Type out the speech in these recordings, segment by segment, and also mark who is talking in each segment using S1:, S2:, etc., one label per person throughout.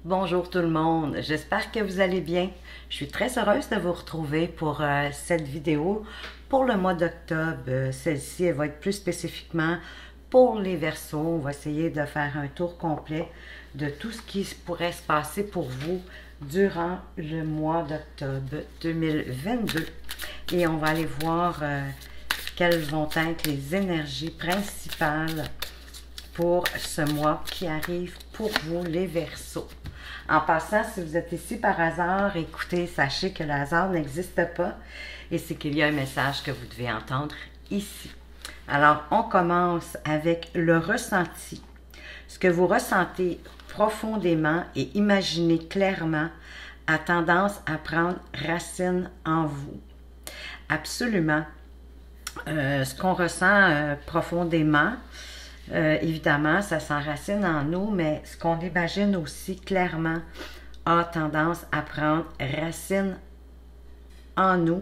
S1: Bonjour tout le monde, j'espère que vous allez bien. Je suis très heureuse de vous retrouver pour cette vidéo pour le mois d'octobre. Celle-ci, elle va être plus spécifiquement pour les Verseaux. On va essayer de faire un tour complet de tout ce qui pourrait se passer pour vous durant le mois d'octobre 2022. Et on va aller voir quelles vont être les énergies principales pour ce mois qui arrive pour vous, les Verseaux. En passant, si vous êtes ici par hasard, écoutez, sachez que le hasard n'existe pas et c'est qu'il y a un message que vous devez entendre ici. Alors, on commence avec le ressenti. Ce que vous ressentez profondément et imaginez clairement a tendance à prendre racine en vous. Absolument. Ce qu'on ressent profondément, évidemment, ça s'enracine en nous, mais ce qu'on imagine aussi clairement a tendance à prendre racine en nous,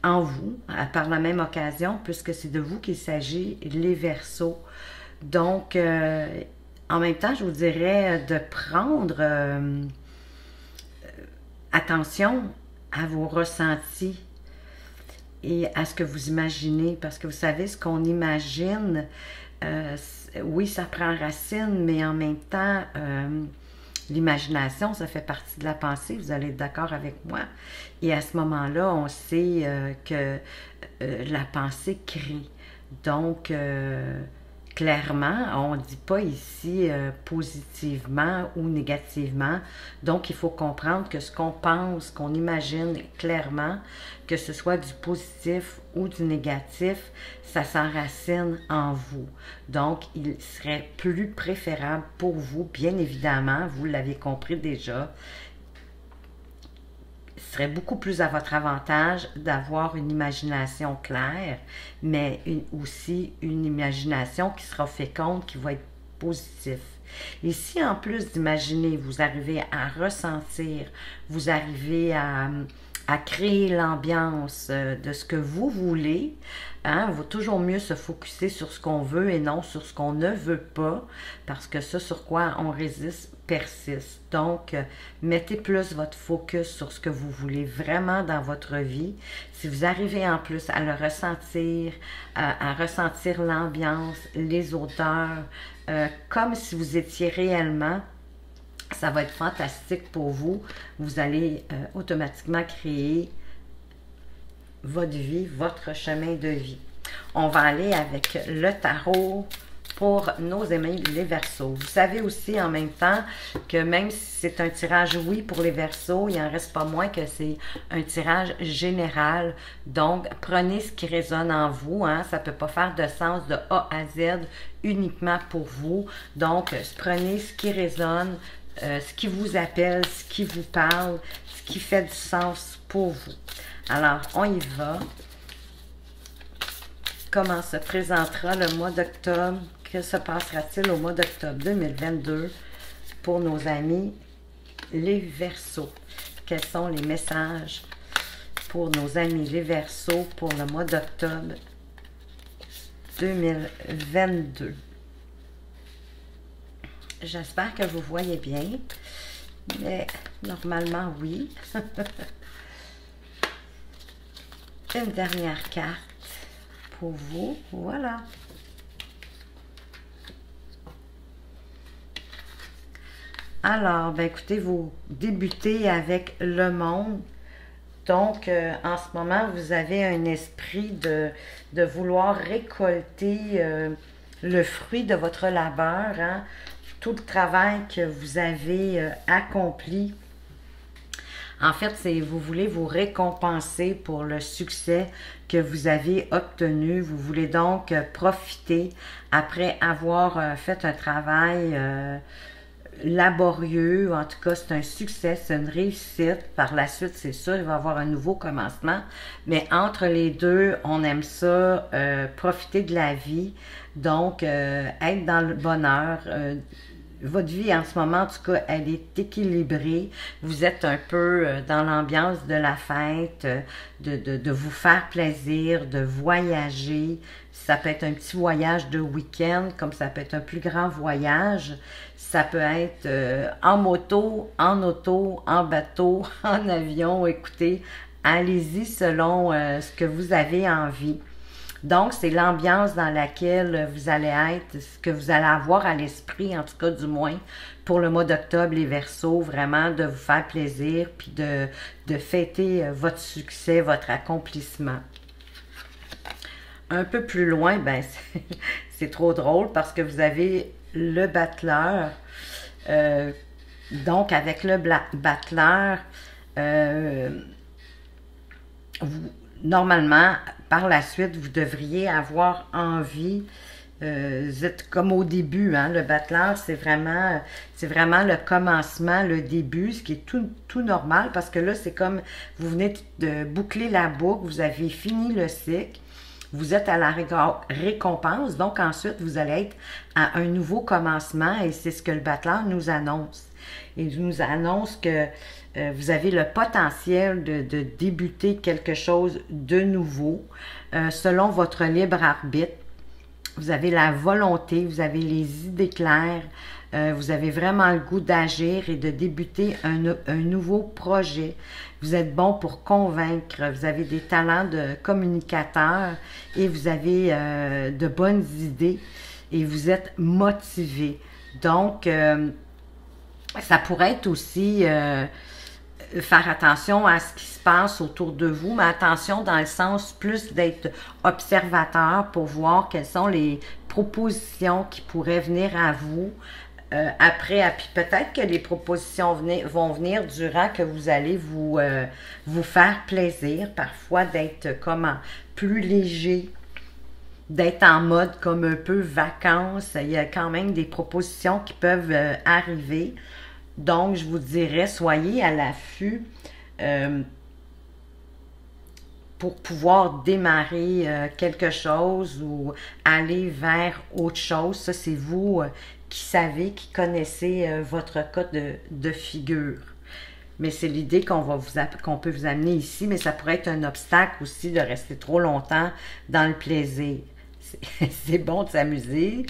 S1: en vous, par la même occasion, puisque c'est de vous qu'il s'agit, les Verseaux. Donc, en même temps, je vous dirais de prendre attention à vos ressentis et à ce que vous imaginez, parce que vous savez, ce qu'on imagine, oui, ça prend racine, mais en même temps, l'imagination, ça fait partie de la pensée, vous allez être d'accord avec moi. Et à ce moment-là, on sait que la pensée crée. Donc, clairement, on ne dit pas ici positivement ou négativement. Donc, il faut comprendre que ce qu'on pense, qu'on imagine clairement, que ce soit du positif ou du négatif, ça s'enracine en vous. Donc, il serait plus préférable pour vous, bien évidemment, vous l'avez compris déjà, ce serait beaucoup plus à votre avantage d'avoir une imagination claire, mais aussi une imagination qui sera féconde, qui va être positive. Et si en plus d'imaginer, vous arrivez à ressentir, vous arrivez à créer l'ambiance de ce que vous voulez, hein, il vaut toujours mieux se focusser sur ce qu'on veut et non sur ce qu'on ne veut pas, parce que ça sur quoi on résiste persiste. Donc, mettez plus votre focus sur ce que vous voulez vraiment dans votre vie. Si vous arrivez en plus à le ressentir, à ressentir l'ambiance, les odeurs, comme si vous étiez réellement, ça va être fantastique pour vous. Vous allez automatiquement créer votre vie, votre chemin de vie. On va aller avec le tarot pour nos amis les Verseaux. Vous savez aussi en même temps que même si c'est un tirage oui pour les Verseaux, il n'en reste pas moins que c'est un tirage général. Donc, prenez ce qui résonne en vous. Hein. Ça ne peut pas faire de sens de A à Z uniquement pour vous. Donc, prenez ce qui résonne, ce qui vous appelle, ce qui vous parle, ce qui fait du sens pour vous. Alors, on y va. Comment se présentera le mois d'octobre? Que se passera-t-il au mois d'octobre 2022 pour nos amis les Verseaux? Quels sont les messages pour nos amis les Verseaux pour le mois d'octobre 2022? J'espère que vous voyez bien, mais normalement oui. Une dernière carte pour vous, voilà. Alors, ben écoutez, vous débutez avec le monde. Donc, en ce moment, vous avez un esprit de vouloir récolter le fruit de votre labeur, hein, tout le travail que vous avez accompli. En fait, vous voulez vous récompenser pour le succès que vous avez obtenu. Vous voulez donc profiter après avoir fait un travail laborieux. En tout cas, c'est un succès, c'est une réussite. Par la suite, c'est sûr, il va y avoir un nouveau commencement. Mais entre les deux, on aime ça, profiter de la vie. Donc, être dans le bonheur. Votre vie en ce moment, en tout cas, elle est équilibrée. Vous êtes un peu dans l'ambiance de la fête, de vous faire plaisir, de voyager. Ça peut être un petit voyage de week-end, comme ça peut être un plus grand voyage. Ça peut être en moto, en auto, en bateau, en avion. Écoutez, allez-y selon ce que vous avez envie. Donc, c'est l'ambiance dans laquelle vous allez être, ce que vous allez avoir à l'esprit, en tout cas du moins, pour le mois d'octobre, les Verseaux, vraiment de vous faire plaisir, puis de fêter votre succès, votre accomplissement. Un peu plus loin, ben c'est trop drôle parce que vous avez le battleur. Donc, avec le battleur, normalement, par la suite, vous devriez avoir envie, vous êtes comme au début, hein, le battleur, c'est vraiment le commencement, le début, ce qui est tout normal, parce que là, c'est comme, vous venez de boucler la boucle, vous avez fini le cycle, vous êtes à la récompense, donc ensuite, vous allez être à un nouveau commencement, et c'est ce que le battleur nous annonce. Il nous annonce que vous avez le potentiel de débuter quelque chose de nouveau selon votre libre arbitre. Vous avez la volonté, vous avez les idées claires, vous avez vraiment le goût d'agir et de débuter un nouveau projet. Vous êtes bon pour convaincre, vous avez des talents de communicateur et vous avez de bonnes idées et vous êtes motivé. Donc, ça pourrait être aussi faire attention à ce qui se passe autour de vous, mais attention dans le sens plus d'être observateur pour voir quelles sont les propositions qui pourraient venir à vous après. Puis peut-être que les propositions vont venir durant que vous allez vous faire plaisir, parfois d'être comme plus léger, d'être en mode comme un peu vacances. Il y a quand même des propositions qui peuvent arriver. Donc, je vous dirais, soyez à l'affût pour pouvoir démarrer quelque chose ou aller vers autre chose. Ça, c'est vous qui savez, qui connaissez votre cas de figure. Mais c'est l'idée qu'on peut vous amener ici, mais ça pourrait être un obstacle aussi de rester trop longtemps dans le plaisir. C'est bon de s'amuser,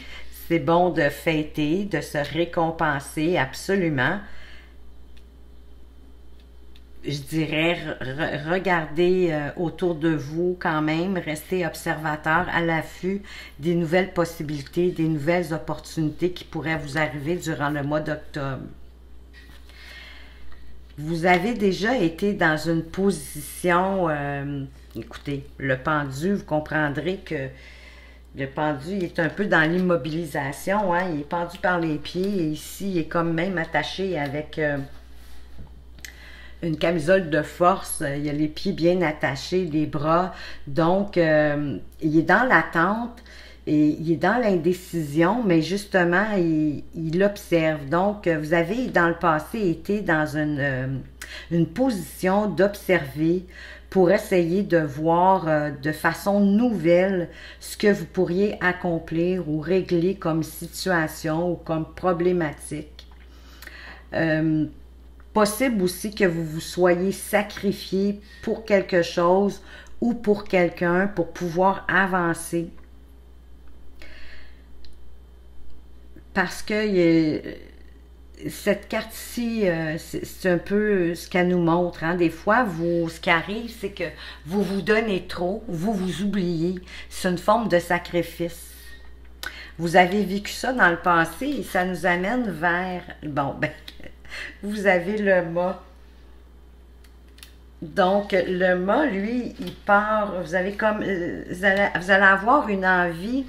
S1: c'est bon de fêter, de se récompenser, absolument. Je dirais, regardez autour de vous quand même, restez observateur à l'affût des nouvelles possibilités, des nouvelles opportunités qui pourraient vous arriver durant le mois d'octobre. Vous avez déjà été dans une position, écoutez, le pendu, vous comprendrez que le pendu, il est un peu dans l'immobilisation, hein? Il est pendu par les pieds et ici, il est comme même attaché avec une camisole de force. Il a les pieds bien attachés, les bras. Donc, il est dans l'attente et il est dans l'indécision, mais justement, il observe. Donc, vous avez dans le passé été dans une position d'observer pour essayer de voir de façon nouvelle ce que vous pourriez accomplir ou régler comme situation ou comme problématique. Possible aussi que vous vous soyez sacrifié pour quelque chose ou pour quelqu'un pour pouvoir avancer. Parce que cette carte-ci, c'est un peu ce qu'elle nous montre. Hein. Des fois, ce qui arrive, c'est que vous vous donnez trop, vous vous oubliez. C'est une forme de sacrifice. Vous avez vécu ça dans le passé et ça nous amène vers... Bon, ben, vous avez le mât. Donc, le mât, lui, il part... Vous avez comme... Vous allez avoir une envie...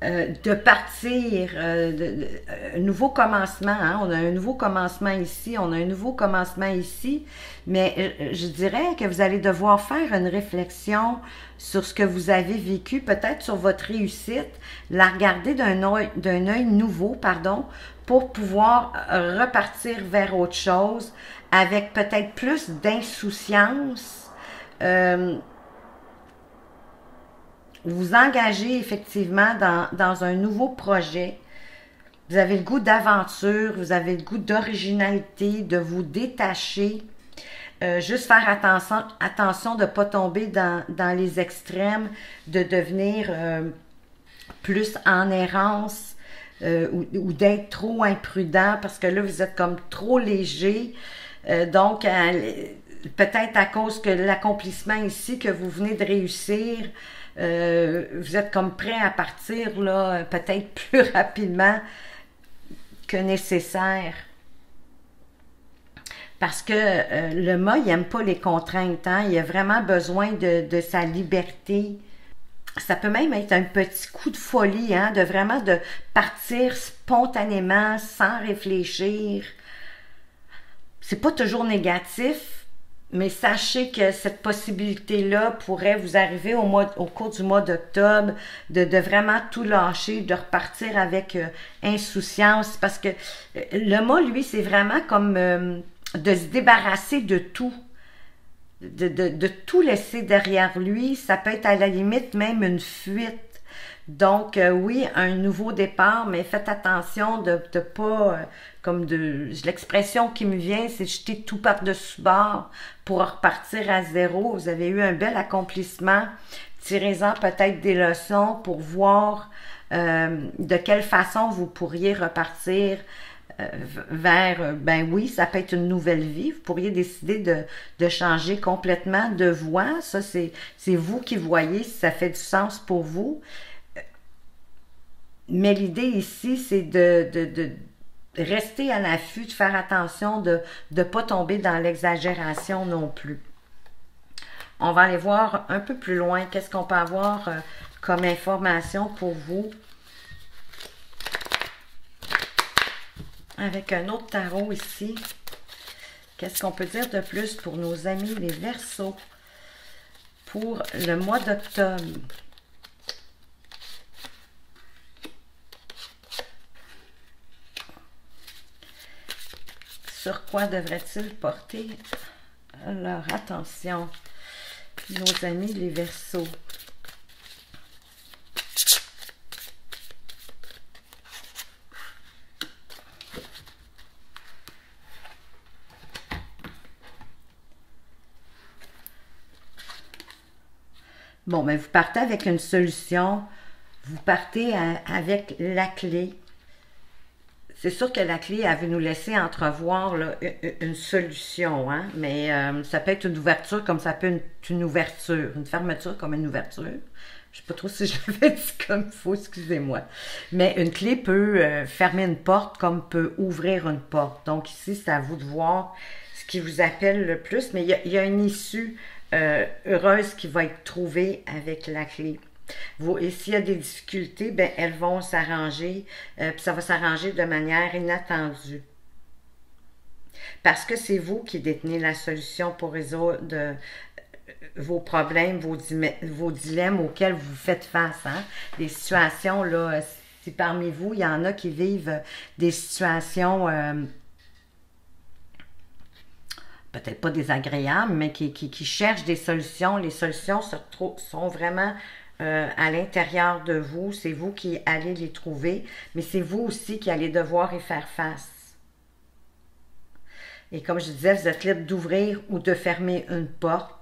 S1: de partir, un nouveau commencement, hein? On a un nouveau commencement ici, on a un nouveau commencement ici, mais je dirais que vous allez devoir faire une réflexion sur ce que vous avez vécu, peut-être sur votre réussite, la regarder d'un œil nouveau, pardon, pour pouvoir repartir vers autre chose, avec peut-être plus d'insouciance, vous engagez effectivement dans un nouveau projet. Vous avez le goût d'aventure, vous avez le goût d'originalité, de vous détacher Juste faire attention de ne pas tomber dans les extrêmes, de devenir plus en errance ou d'être trop imprudent parce que là, vous êtes comme trop léger. Donc, peut-être à cause que l'accomplissement ici que vous venez de réussir, vous êtes comme prêt à partir là, peut-être plus rapidement que nécessaire. Parce que le mât, il n'aime pas les contraintes. Hein? Il a vraiment besoin de sa liberté. Ça peut même être un petit coup de folie, hein? De vraiment de partir spontanément, sans réfléchir. C'est pas toujours négatif, mais sachez que cette possibilité-là pourrait vous arriver au cours du mois d'octobre, de vraiment tout lâcher, de repartir avec insouciance. Parce que le mât, lui, c'est vraiment comme de se débarrasser de tout. De tout laisser derrière lui. Ça peut être à la limite même une fuite. Donc, oui, un nouveau départ, mais faites attention de pas, l'expression qui me vient, c'est jeter tout par-dessus bord pour repartir à zéro. Vous avez eu un bel accomplissement. Tirez-en peut-être des leçons pour voir de quelle façon vous pourriez repartir vers, ben oui, ça peut être une nouvelle vie. Vous pourriez décider de changer complètement de voie. Ça, c'est vous qui voyez si ça fait du sens pour vous. Mais l'idée ici, c'est de rester à l'affût, de faire attention, de ne pas tomber dans l'exagération non plus. On va aller voir un peu plus loin. Qu'est-ce qu'on peut avoir comme information pour vous? Avec un autre tarot ici. Qu'est-ce qu'on peut dire de plus pour nos amis les Verseaux pour le mois d'octobre? Sur quoi devrait-il porter leur attention, nos amis les Verseaux? Bon, mais vous partez avec une solution, vous partez avec la clé. C'est sûr que la clé, elle veut nous laisser entrevoir là, une solution, hein? Mais ça peut être une ouverture comme ça peut être une ouverture, une fermeture comme une ouverture. Je sais pas trop si je l'avais dit comme il faut, excusez-moi. Mais une clé peut fermer une porte comme peut ouvrir une porte. Donc ici, c'est à vous de voir ce qui vous appelle le plus. Mais il y a une issue heureuse qui va être trouvée avec la clé. Et s'il y a des difficultés, ben, elles vont s'arranger, puis ça va s'arranger de manière inattendue. Parce que c'est vous qui détenez la solution pour résoudre vos problèmes, vos dilemmes auxquels vous faites face. Hein? Les situations, là, si parmi vous, il y en a qui vivent des situations peut-être pas désagréables, mais qui cherchent des solutions. Les solutions sont vraiment à l'intérieur de vous. C'est vous qui allez les trouver, mais c'est vous aussi qui allez devoir y faire face. Et comme je disais, vous êtes libre d'ouvrir ou de fermer une porte.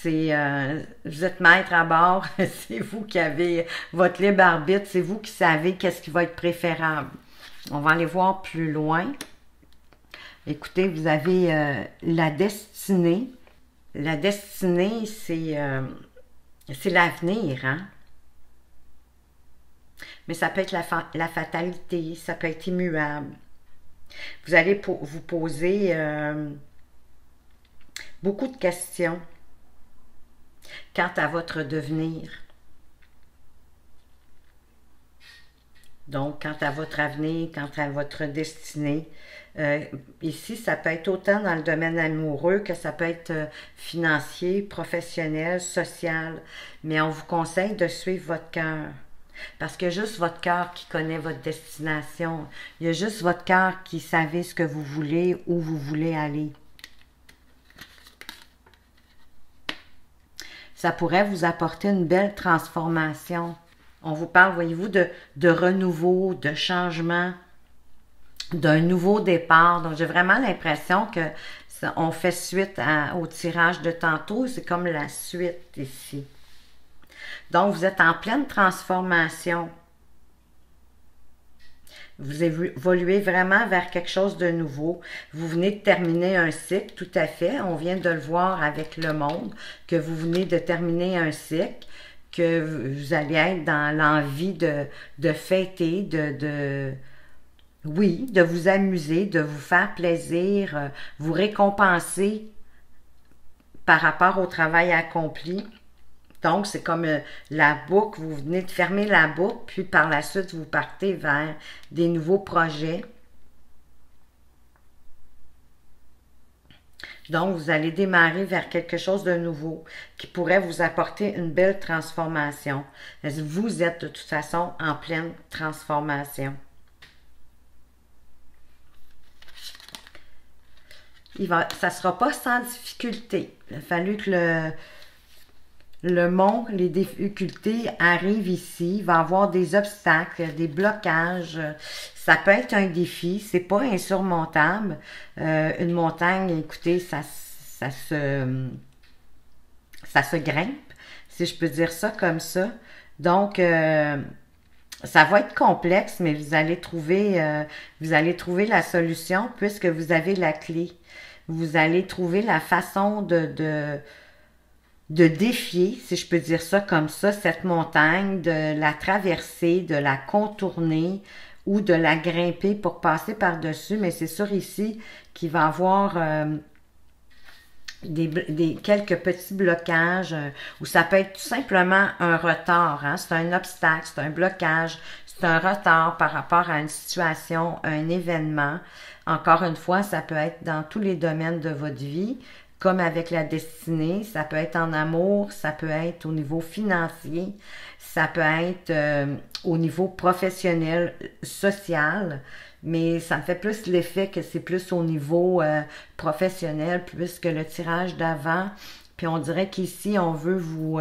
S1: Vous êtes maître à bord, c'est vous qui avez votre libre arbitre, c'est vous qui savez qu'est-ce qui va être préférable. On va aller voir plus loin. Écoutez, vous avez la destinée. La destinée, c'est l'avenir, hein? Mais ça peut être la fatalité, ça peut être immuable. Vous allez vous poser beaucoup de questions quant à votre devenir. Donc, quant à votre avenir, quant à votre destinée. Ici, ça peut être autant dans le domaine amoureux que ça peut être financier, professionnel, social. Mais on vous conseille de suivre votre cœur. Parce qu'il y a juste votre cœur qui connaît votre destination. Il y a juste votre cœur qui savait ce que vous voulez, où vous voulez aller. Ça pourrait vous apporter une belle transformation. On vous parle, voyez-vous, de renouveau, de changement, d'un nouveau départ. Donc, j'ai vraiment l'impression que On fait suite au tirage de tantôt, c'est comme la suite ici. Donc, vous êtes en pleine transformation. Vous évoluez vraiment vers quelque chose de nouveau. Vous venez de terminer un cycle, tout à fait. On vient de le voir avec le monde, que vous venez de terminer un cycle, que vous allez être dans l'envie de fêter, oui, de vous amuser, de vous faire plaisir, vous récompenser par rapport au travail accompli. Donc, c'est comme la boucle, vous venez de fermer la boucle, puis par la suite, vous partez vers des nouveaux projets. Donc, vous allez démarrer vers quelque chose de nouveau qui pourrait vous apporter une belle transformation. Vous êtes de toute façon en pleine transformation. Ça ne sera pas sans difficulté. Il a fallu que le mont, les difficultés arrivent ici. Il va y avoir des obstacles, des blocages. Ça peut être un défi. C'est pas insurmontable. Une montagne, écoutez, ça se grimpe, si je peux dire ça comme ça. Donc, ça va être complexe, mais vous allez trouver la solution puisque vous avez la clé. Vous allez trouver la façon de défier, si je peux dire ça comme ça, cette montagne, de la traverser, de la contourner ou de la grimper pour passer par-dessus. Mais c'est sûr ici qu'il va y avoir quelques petits blocages ou ça peut être tout simplement un retard. Hein? C'est un obstacle, c'est un blocage, c'est un retard par rapport à une situation, un événement. Encore une fois, ça peut être dans tous les domaines de votre vie, comme avec la destinée, ça peut être en amour, ça peut être au niveau financier, ça peut être au niveau professionnel, social, mais ça me fait plus l'effet que c'est plus au niveau professionnel, puisque le tirage d'avant, puis on dirait qu'ici, on veut vous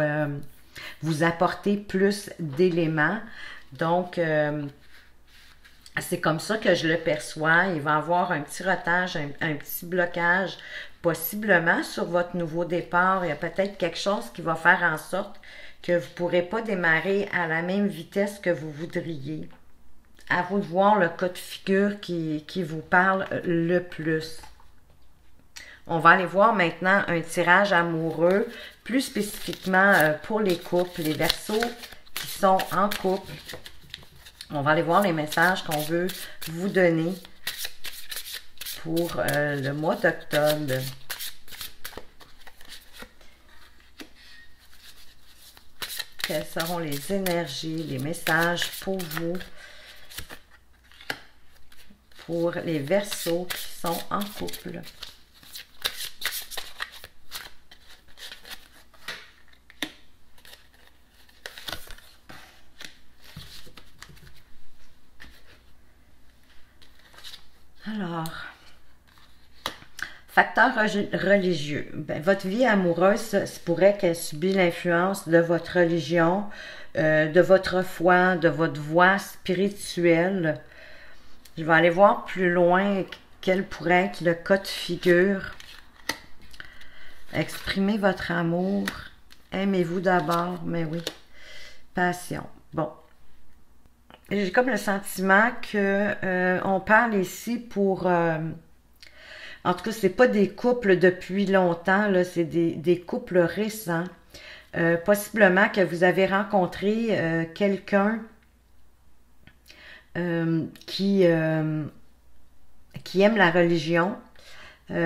S1: apporter plus d'éléments. Donc, c'est comme ça que je le perçois. Il va y avoir un petit retard, un petit blocage, possiblement sur votre nouveau départ. Il y a peut-être quelque chose qui va faire en sorte que vous ne pourrez pas démarrer à la même vitesse que vous voudriez. À vous de voir le cas de figure qui vous parle le plus. On va aller voir maintenant un tirage amoureux, plus spécifiquement pour les couples, les Verseaux qui sont en couple. On va aller voir les messages qu'on veut vous donner pour le mois d'octobre. Quelles seront les énergies, les messages pour vous, pour les Verseaux qui sont en couple? Alors, facteur religieux. Ben, votre vie amoureuse, ça pourrait qu'elle subit l'influence de votre religion, de votre foi, de votre voie spirituelle. Je vais aller voir plus loin quel pourrait être le cas de figure. Exprimez votre amour. Aimez-vous d'abord, mais oui. Passion. Bon. J'ai comme le sentiment que on parle ici pour... en tout cas, c'est pas des couples depuis longtemps, là, c'est des couples récents. Possiblement que vous avez rencontré quelqu'un qui aime la religion.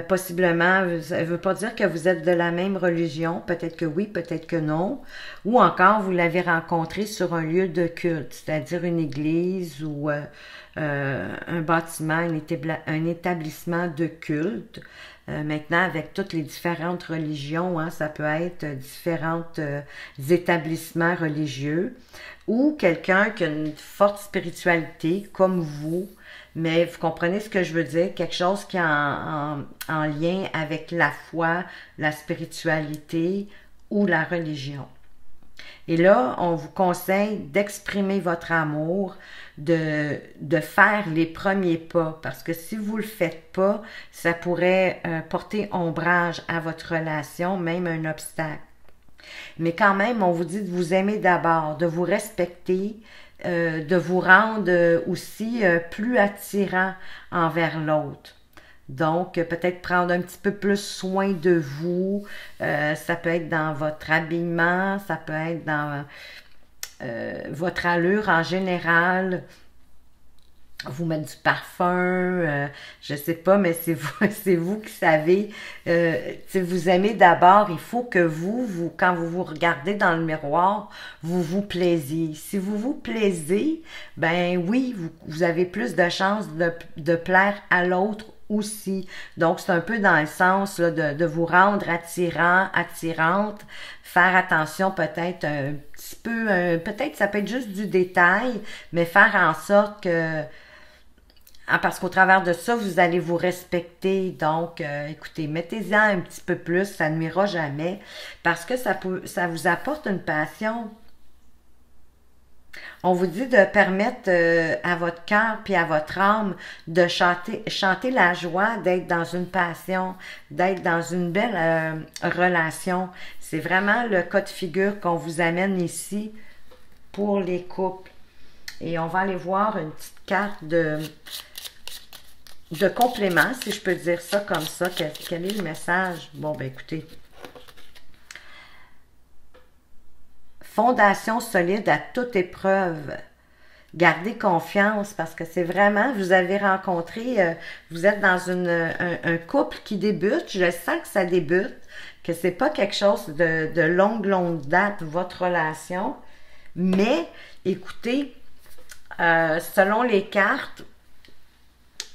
S1: Possiblement, ça ne veut pas dire que vous êtes de la même religion, peut-être que oui, peut-être que non, ou encore vous l'avez rencontré sur un lieu de culte, c'est-à-dire une église ou un bâtiment, un établissement de culte. Maintenant, avec toutes les différentes religions, hein, ça peut être différents établissements religieux, ou quelqu'un qui a une forte spiritualité, comme vous, mais vous comprenez ce que je veux dire, quelque chose qui est en lien avec la foi, la spiritualité ou la religion. Et là, on vous conseille d'exprimer votre amour, de faire les premiers pas, parce que si vous ne le faites pas, ça pourrait porter ombrage à votre relation, même un obstacle. Mais quand même, on vous dit de vous aimer d'abord, de vous respecter, de vous rendre aussi plus attirant envers l'autre. Donc, peut-être prendre un petit peu plus soin de vous. Ça peut être dans votre habillement, ça peut être dans votre allure en général. Vous mettre du parfum, je sais pas, mais c'est vous, c'est vous qui savez. Vous aimez d'abord, il faut que quand vous vous regardez dans le miroir, vous vous plaisiez. Si vous vous plaisez, ben oui, vous avez plus de chances de plaire à l'autre aussi. Donc, c'est un peu dans le sens là, de vous rendre attirant, attirante, faire attention peut-être un petit peu, peut-être ça peut être juste du détail, mais faire en sorte que parce qu'au travers de ça, vous allez vous respecter. Donc, écoutez, mettez-en un petit peu plus, ça ne nuira jamais, parce que ça vous apporte une passion. On vous dit de permettre à votre cœur puis à votre âme de chanter la joie, d'être dans une passion, d'être dans une belle relation. C'est vraiment le cas de figure qu'on vous amène ici pour les couples. Et on va aller voir une petite carte de complément, si je peux dire ça comme ça. Quel est le message? Bon, ben écoutez. Fondation solide à toute épreuve. Gardez confiance parce que c'est vraiment, vous avez rencontré, vous êtes dans un couple qui débute. Je sens que ça débute, que c'est pas quelque chose de longue date, votre relation. Mais, écoutez, selon les cartes,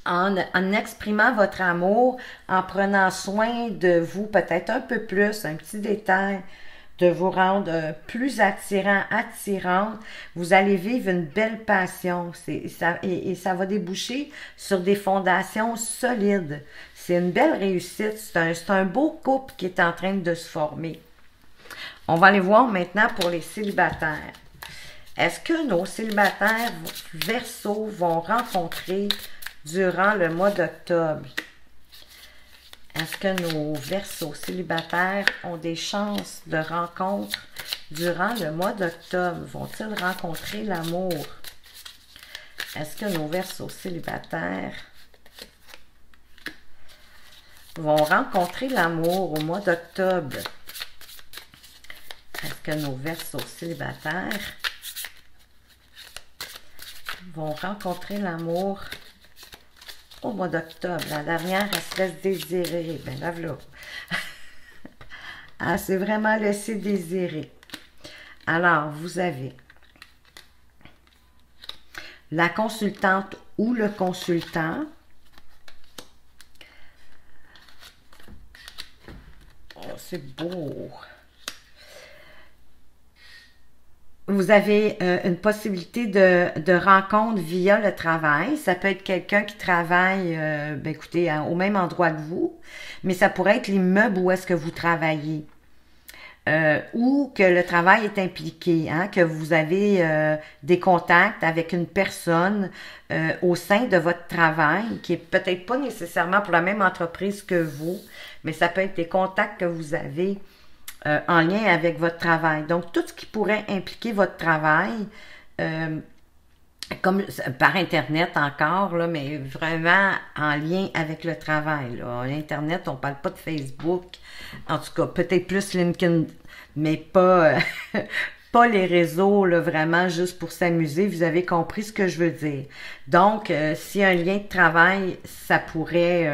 S1: en exprimant votre amour, en prenant soin de vous, peut-être un peu plus, un petit détail, de vous rendre plus attirant, attirante, vous allez vivre une belle passion et ça va déboucher sur des fondations solides. C'est une belle réussite, c'est un beau couple qui est en train de se former. On va aller voir maintenant pour les célibataires. Est-ce que nos célibataires Verseau vont rencontrer durant le mois d'octobre? Est-ce que nos Verseaux célibataires ont des chances de rencontre durant le mois d'octobre? Vont-ils rencontrer l'amour? Est-ce que nos Verseaux célibataires vont rencontrer l'amour au mois d'octobre? Est-ce que nos Verseaux célibataires vont rencontrer l'amour au mois d'octobre? La dernière, elle se laisse désirer. Ben là, voilà. Elle s'est vraiment laissé désirer. Alors, vous avez la consultante ou le consultant. Oh, c'est beau. Vous avez une possibilité de rencontre via le travail. Ça peut être quelqu'un qui travaille, ben écoutez, au même endroit que vous, mais ça pourrait être l'immeuble où est-ce que vous travaillez. Ou que le travail est impliqué, hein, que vous avez des contacts avec une personne au sein de votre travail, qui est peut-être pas nécessairement pour la même entreprise que vous, mais ça peut être des contacts que vous avez en lien avec votre travail. Donc, tout ce qui pourrait impliquer votre travail, comme par Internet encore, là, mais vraiment en lien avec le travail. Là. Internet, on parle pas de Facebook, en tout cas, peut-être plus LinkedIn, mais pas, pas les réseaux, là, vraiment juste pour s'amuser. Vous avez compris ce que je veux dire. Donc, s'il y a un lien de travail, ça pourrait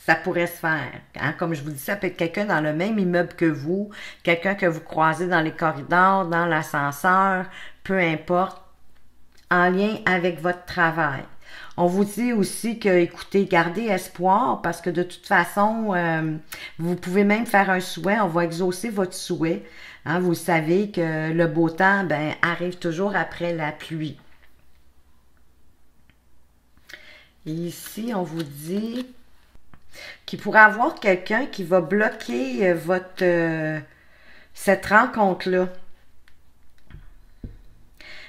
S1: se faire. Hein? Comme je vous dis, ça peut être quelqu'un dans le même immeuble que vous, quelqu'un que vous croisez dans les corridors, dans l'ascenseur, peu importe, en lien avec votre travail. On vous dit aussi que, écoutez, gardez espoir parce que de toute façon, vous pouvez même faire un souhait, on va exaucer votre souhait. Hein? Vous savez que le beau temps, ben, arrive toujours après la pluie. Et ici, on vous dit qu'il pourrait avoir quelqu'un qui va bloquer cette rencontre-là.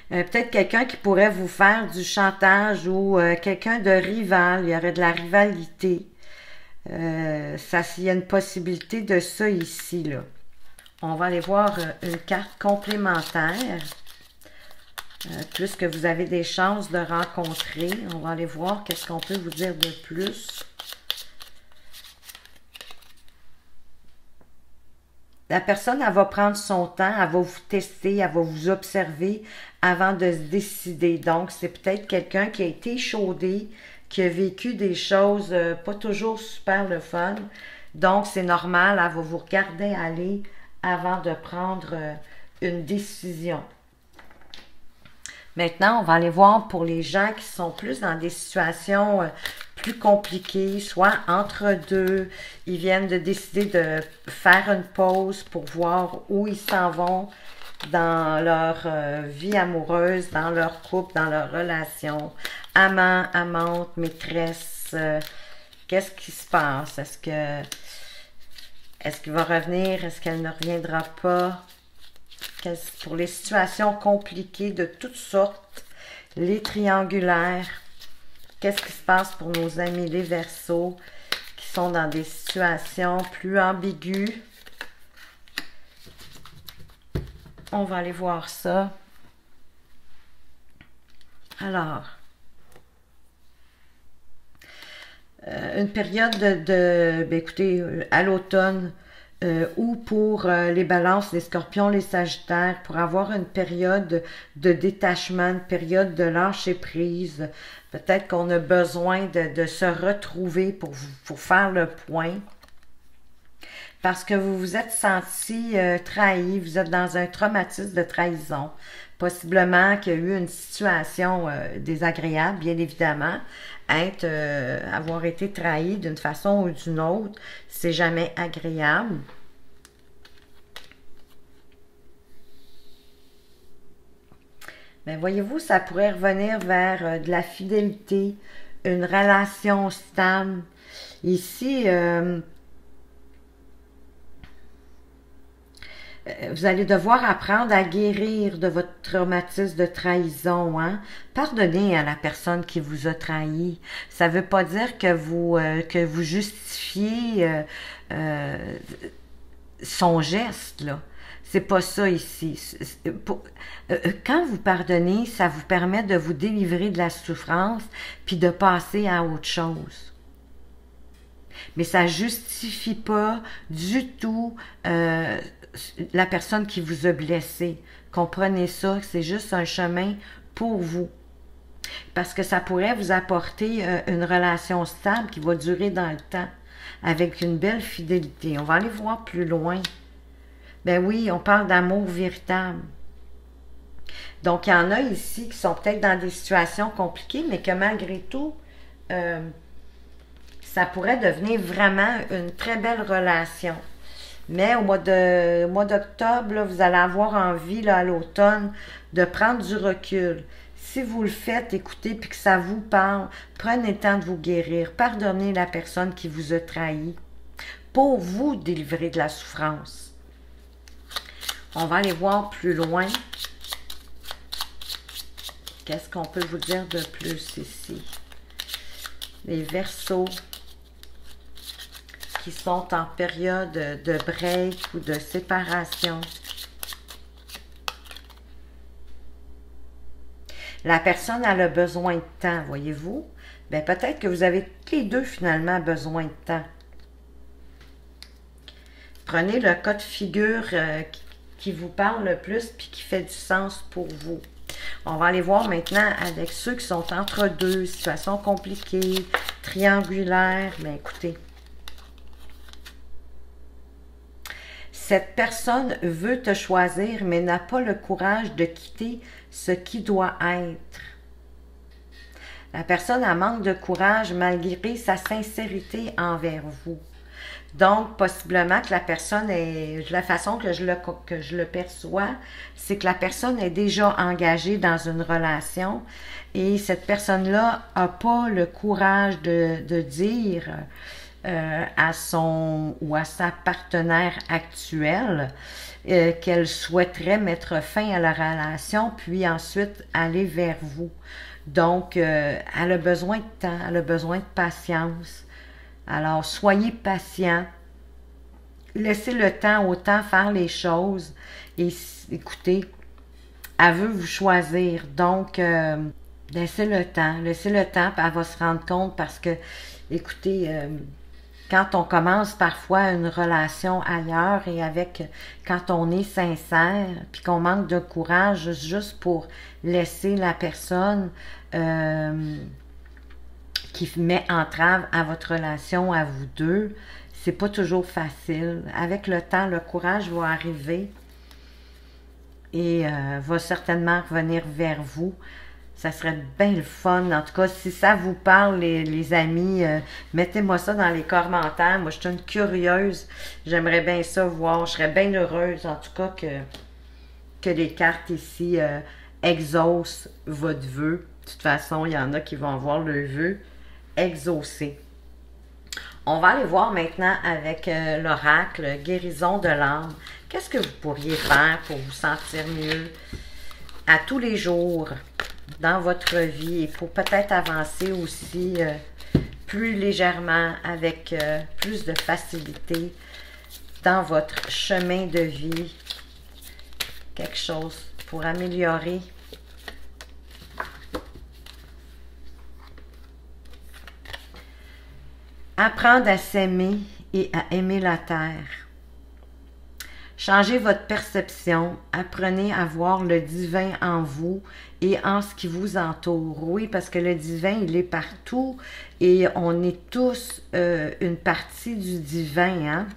S1: Peut-être quelqu'un qui pourrait vous faire du chantage ou quelqu'un de rival. Il y aurait de la rivalité. Il y a une possibilité de ça ici, là. On va aller voir une carte complémentaire. Plus que vous avez des chances de rencontrer. On va aller voir qu'est-ce qu'on peut vous dire de plus. La personne, elle va prendre son temps, elle va vous tester, elle va vous observer avant de se décider. Donc, c'est peut-être quelqu'un qui a été échaudé, qui a vécu des choses pas toujours super le fun. Donc, c'est normal, elle va vous regarder aller avant de prendre une décision. Maintenant, on va aller voir pour les gens qui sont plus dans des situations plus compliquées, soit entre deux, ils viennent de décider de faire une pause pour voir où ils s'en vont dans leur vie amoureuse, dans leur couple, dans leur relation, amant, amante, maîtresse, qu'est-ce qui se passe? Est-ce qu'il va revenir? Est-ce qu'elle ne reviendra pas? Pour les situations compliquées de toutes sortes, les triangulaires, qu'est-ce qui se passe pour nos amis les Verseaux qui sont dans des situations plus ambiguës? On va aller voir ça. Alors, une période ben écoutez, à l'automne, ou pour les balances, les scorpions, les sagittaires, pour avoir une période de détachement, une période de lâcher prise. Peut-être qu'on a besoin de se retrouver pour faire le point. Parce que vous vous êtes senti trahi, vous êtes dans un traumatisme de trahison. Possiblement qu'il y a eu une situation désagréable, bien évidemment. Avoir été trahi d'une façon ou d'une autre, c'est jamais agréable. Mais voyez-vous, ça pourrait revenir vers de la fidélité, une relation stable. Ici, vous allez devoir apprendre à guérir de votre traumatisme de trahison. Hein? Pardonnez à la personne qui vous a trahi. Ça ne veut pas dire que vous justifiez son geste, là. C'est pas ça ici. Quand vous pardonnez, ça vous permet de vous délivrer de la souffrance puis de passer à autre chose. Mais ça ne justifie pas du tout la personne qui vous a blessé. Comprenez ça, c'est juste un chemin pour vous. Parce que ça pourrait vous apporter une relation stable qui va durer dans le temps, avec une belle fidélité. On va aller voir plus loin. Ben oui, on parle d'amour véritable. Donc, il y en a ici qui sont peut-être dans des situations compliquées, mais que malgré tout, ça pourrait devenir vraiment une très belle relation. Mais au mois d'octobre, vous allez avoir envie, là, à l'automne, de prendre du recul. Si vous le faites, écoutez, puis que ça vous parle, prenez le temps de vous guérir. Pardonnez la personne qui vous a trahi pour vous délivrer de la souffrance. On va aller voir plus loin. Qu'est-ce qu'on peut vous dire de plus ici? Les Verseaux qui sont en période de break ou de séparation. La personne elle a besoin de temps, voyez-vous? Bien, peut-être que vous avez tous les deux finalement besoin de temps. Prenez le cas de figure qui vous parle le plus puis qui fait du sens pour vous. On va aller voir maintenant avec ceux qui sont entre deux, situations compliquées, triangulaires. Mais écoutez, cette personne veut te choisir, mais n'a pas le courage de quitter ce qui doit être. La personne a manque de courage malgré sa sincérité envers vous. Donc, possiblement que la personne est, la façon que je le perçois, c'est que la personne est déjà engagée dans une relation et cette personne-là n'a pas le courage de dire à son ou à sa partenaire actuelle, qu'elle souhaiterait mettre fin à la relation, puis ensuite aller vers vous. Donc, elle a besoin de temps, elle a besoin de patience. Alors, soyez patient. Laissez le temps au temps faire les choses. Et écoutez, elle veut vous choisir. Donc, laissez le temps. Laissez le temps, puis elle va se rendre compte parce que, écoutez, quand on commence parfois une relation ailleurs et quand on est sincère, puis qu'on manque de courage juste pour laisser la personne qui met entrave à votre relation, à vous deux, c'est pas toujours facile. Avec le temps, le courage va arriver et va certainement revenir vers vous. Ça serait bien le fun. En tout cas, si ça vous parle, les amis, mettez-moi ça dans les commentaires. Moi, je suis une curieuse. J'aimerais bien ça voir. Je serais bien heureuse, en tout cas, que les cartes ici exaucent votre vœu. De toute façon, il y en a qui vont avoir le vœu exaucé. On va aller voir maintenant avec l'oracle guérison de l'âme. Qu'est-ce que vous pourriez faire pour vous sentir mieux à tous les jours dans votre vie et pour peut-être avancer aussi plus légèrement avec plus de facilité dans votre chemin de vie? Quelque chose pour améliorer. Apprendre à s'aimer et à aimer la terre. Changez votre perception, apprenez à voir le divin en vous et en ce qui vous entoure. Oui, parce que le divin, il est partout et on est tous une partie du divin. Hein?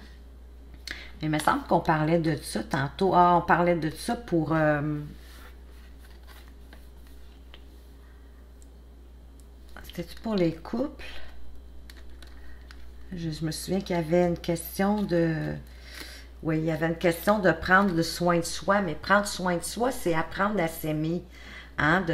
S1: Mais il me semble qu'on parlait de ça tantôt. Ah, on parlait de ça pour... C'était-tu pour les couples? Je me souviens qu'il y avait une question de... Oui, il y avait une question de prendre soin de soi, mais prendre soin de soi, c'est apprendre à s'aimer. Hein,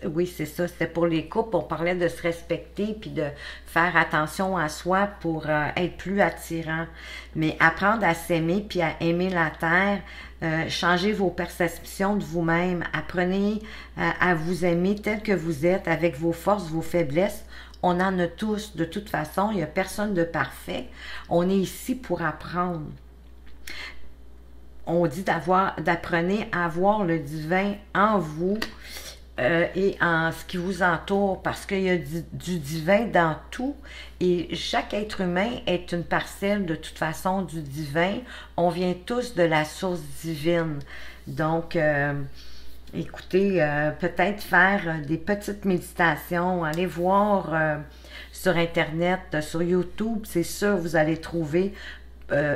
S1: oui, c'est ça, c'était pour les couples, on parlait de se respecter puis de faire attention à soi pour être plus attirant. Mais apprendre à s'aimer puis à aimer la terre, changez vos perceptions de vous-même, apprenez à vous aimer tel que vous êtes, avec vos forces, vos faiblesses. On en a tous, de toute façon, il n'y a personne de parfait. On est ici pour apprendre. On dit d'apprenez à voir le divin en vous et en ce qui vous entoure, parce qu'il y a du divin dans tout et chaque être humain est une parcelle de toute façon du divin. On vient tous de la source divine. Donc, écoutez, peut-être faire des petites méditations, allez voir sur Internet, sur YouTube, c'est sûr vous allez trouver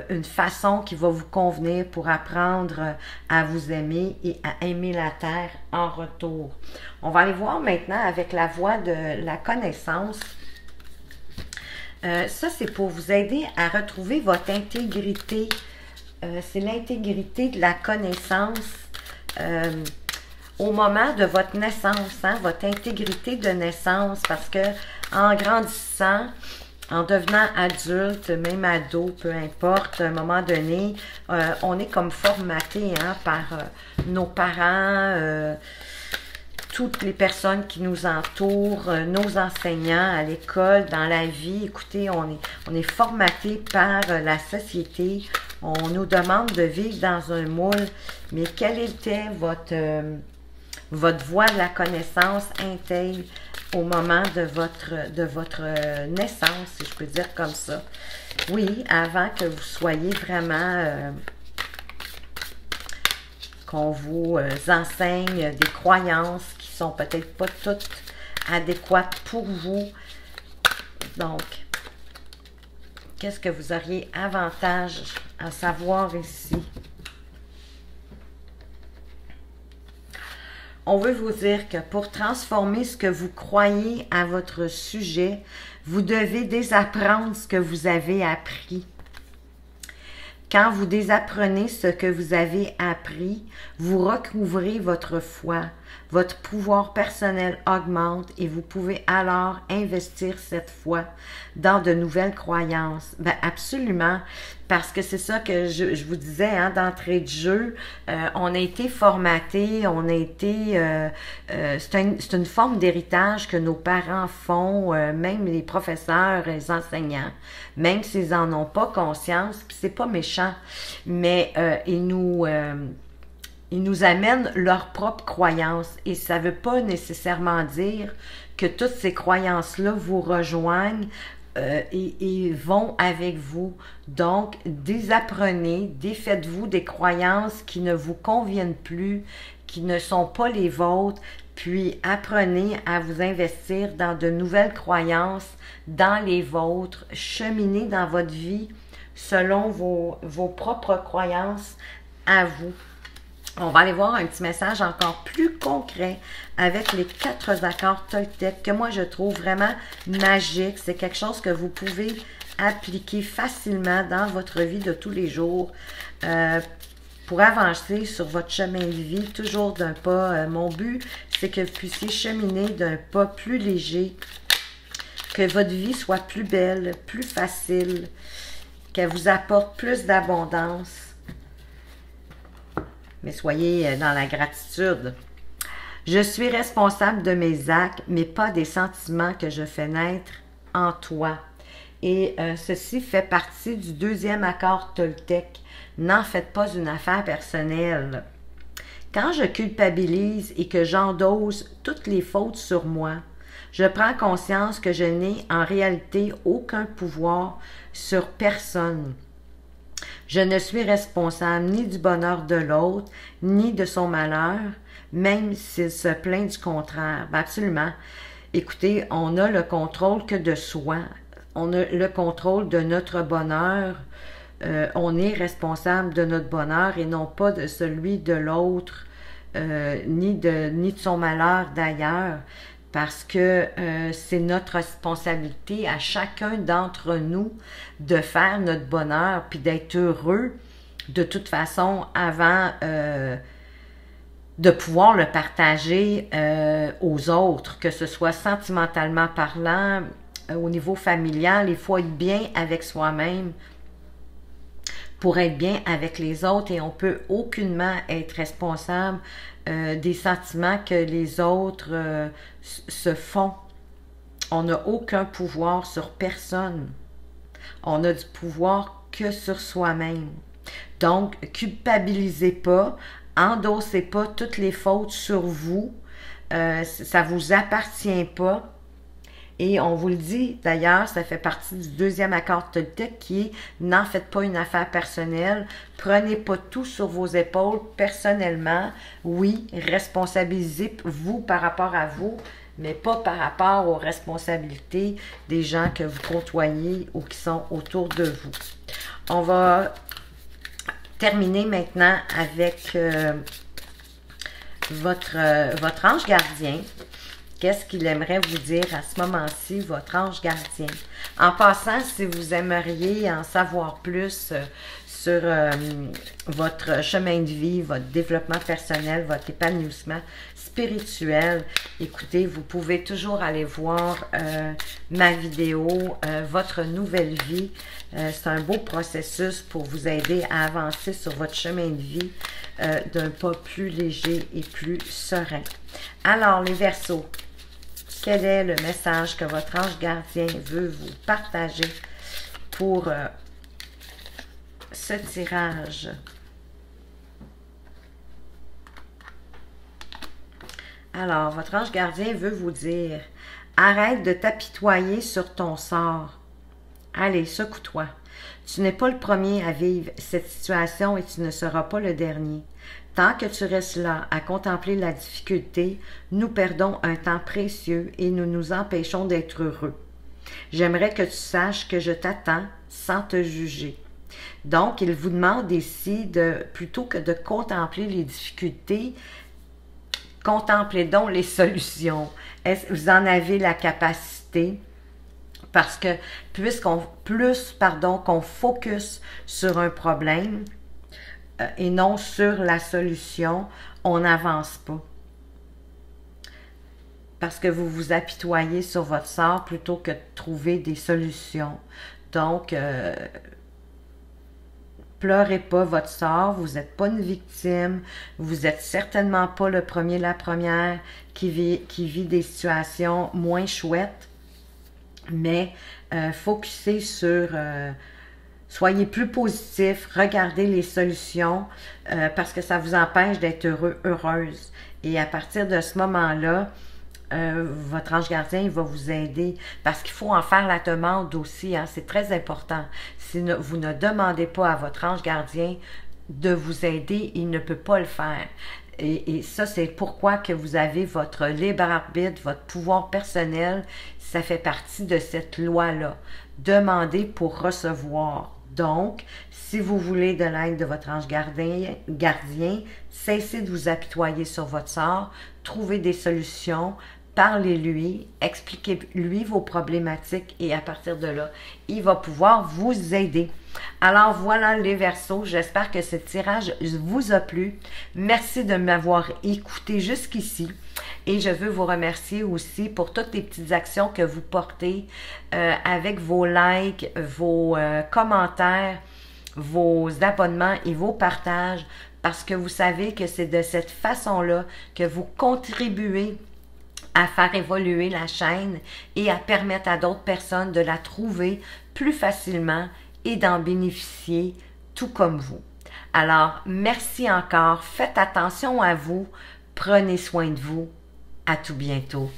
S1: une façon qui va vous convenir pour apprendre à vous aimer et à aimer la terre en retour. On va aller voir maintenant avec la voie de la connaissance. Ça, c'est pour vous aider à retrouver votre intégrité. C'est l'intégrité de la connaissance au moment de votre naissance, hein, votre intégrité de naissance, parce que en grandissant, en devenant adulte, même ado, peu importe, à un moment donné, on est comme formaté hein, par nos parents, toutes les personnes qui nous entourent, nos enseignants à l'école, dans la vie. Écoutez, on est formaté par la société. On nous demande de vivre dans un moule. Mais quelle était votre voie de la connaissance intègre au moment de votre naissance, si je peux dire comme ça. Oui, avant que vous soyez vraiment... qu'on vous enseigne des croyances qui sont peut-être pas toutes adéquates pour vous. Donc, qu'est-ce que vous auriez avantage à savoir ici? On veut vous dire que pour transformer ce que vous croyez à votre sujet, vous devez désapprendre ce que vous avez appris. Quand vous désapprenez ce que vous avez appris, vous recouvrez votre foi. Votre pouvoir personnel augmente et vous pouvez alors investir cette foi dans de nouvelles croyances. Ben absolument, parce que c'est ça que je vous disais hein, d'entrée de jeu. On a été formaté, on a été... c'est une forme d'héritage que nos parents font, même les professeurs, les enseignants, même s'ils n'en ont pas conscience, puis c'est pas méchant, mais ils nous amènent leurs propres croyances et ça ne veut pas nécessairement dire que toutes ces croyances-là vous rejoignent et vont avec vous. Donc, désapprenez, défaites-vous des croyances qui ne vous conviennent plus, qui ne sont pas les vôtres, puis apprenez à vous investir dans de nouvelles croyances, dans les vôtres, cheminez dans votre vie selon vos propres croyances à vous. On va aller voir un petit message encore plus concret avec les 4 accords Toltec que moi je trouve vraiment magique. C'est quelque chose que vous pouvez appliquer facilement dans votre vie de tous les jours pour avancer sur votre chemin de vie, toujours d'un pas. Mon but, c'est que vous puissiez cheminer d'un pas plus léger, que votre vie soit plus belle, plus facile, qu'elle vous apporte plus d'abondance. Mais soyez dans la gratitude. Je suis responsable de mes actes, mais pas des sentiments que je fais naître en toi. Et ceci fait partie du 2e accord Toltec. N'en faites pas une affaire personnelle. Quand je culpabilise et que j'endosse toutes les fautes sur moi, je prends conscience que je n'ai en réalité aucun pouvoir sur personne. Je ne suis responsable ni du bonheur de l'autre, ni de son malheur, même s'il se plaint du contraire. Ben absolument. Écoutez, on a le contrôle que de soi. On a le contrôle de notre bonheur. On est responsable de notre bonheur et non pas de celui de l'autre, ni de son malheur d'ailleurs. Parce que c'est notre responsabilité à chacun d'entre nous de faire notre bonheur puis d'être heureux de toute façon avant de pouvoir le partager aux autres, que ce soit sentimentalement parlant, au niveau familial. Il faut être bien avec soi-même pour être bien avec les autres et on peut aucunement être responsable des sentiments que les autres se font. On n'a aucun pouvoir sur personne. On a du pouvoir que sur soi-même. Donc, culpabilisez pas, endossez pas toutes les fautes sur vous. Ça ne vous appartient pas. Et on vous le dit, d'ailleurs, ça fait partie du 2e accord Toltec qui est « N'en faites pas une affaire personnelle, prenez pas tout sur vos épaules personnellement. Oui, responsabilisez-vous par rapport à vous, mais pas par rapport aux responsabilités des gens que vous côtoyez ou qui sont autour de vous. » On va terminer maintenant avec votre ange gardien. Qu'est-ce qu'il aimerait vous dire à ce moment-ci, votre ange gardien? En passant, si vous aimeriez en savoir plus sur votre chemin de vie, votre développement personnel, votre épanouissement spirituel, écoutez, vous pouvez toujours aller voir ma vidéo, votre nouvelle vie. C'est un beau processus pour vous aider à avancer sur votre chemin de vie d'un pas plus léger et plus serein. Alors, les Verseaux, quel est le message que votre ange gardien veut vous partager pour ce tirage? Alors, votre ange gardien veut vous dire, arrête de t'apitoyer sur ton sort. Allez, secoue-toi. Tu n'es pas le premier à vivre cette situation et tu ne seras pas le dernier. Tant que tu restes là à contempler la difficulté, nous perdons un temps précieux et nous nous empêchons d'être heureux. J'aimerais que tu saches que je t'attends sans te juger. Donc, il vous demande ici, plutôt que de contempler les difficultés, contemplez donc les solutions. Est-ce que vous en avez la capacité? Parce que qu'on focus sur un problème et non sur la solution, on n'avance pas. Parce que vous vous apitoyez sur votre sort plutôt que de trouver des solutions. Donc, pleurez pas votre sort, vous n'êtes pas une victime, vous n'êtes certainement pas le premier, la première qui vit des situations moins chouettes, mais focussez sur... soyez plus positif, regardez les solutions parce que ça vous empêche d'être heureuse. Et à partir de ce moment-là, votre ange gardien il va vous aider parce qu'il faut en faire la demande aussi, hein, c'est très important. Si vous ne demandez pas à votre ange gardien de vous aider, il ne peut pas le faire. Et ça, c'est pourquoi que vous avez votre libre arbitre, votre pouvoir personnel, ça fait partie de cette loi-là. Demandez pour recevoir. Donc, si vous voulez de l'aide de votre ange gardien, cessez de vous apitoyer sur votre sort, trouvez des solutions, parlez-lui, expliquez-lui vos problématiques et à partir de là, il va pouvoir vous aider. Alors voilà les Verseaux, j'espère que ce tirage vous a plu. Merci de m'avoir écouté jusqu'ici et je veux vous remercier aussi pour toutes les petites actions que vous portez avec vos likes, vos commentaires, vos abonnements et vos partages parce que vous savez que c'est de cette façon-là que vous contribuez à faire évoluer la chaîne et à permettre à d'autres personnes de la trouver plus facilement et d'en bénéficier tout comme vous. Alors, merci encore, faites attention à vous, prenez soin de vous, à tout bientôt.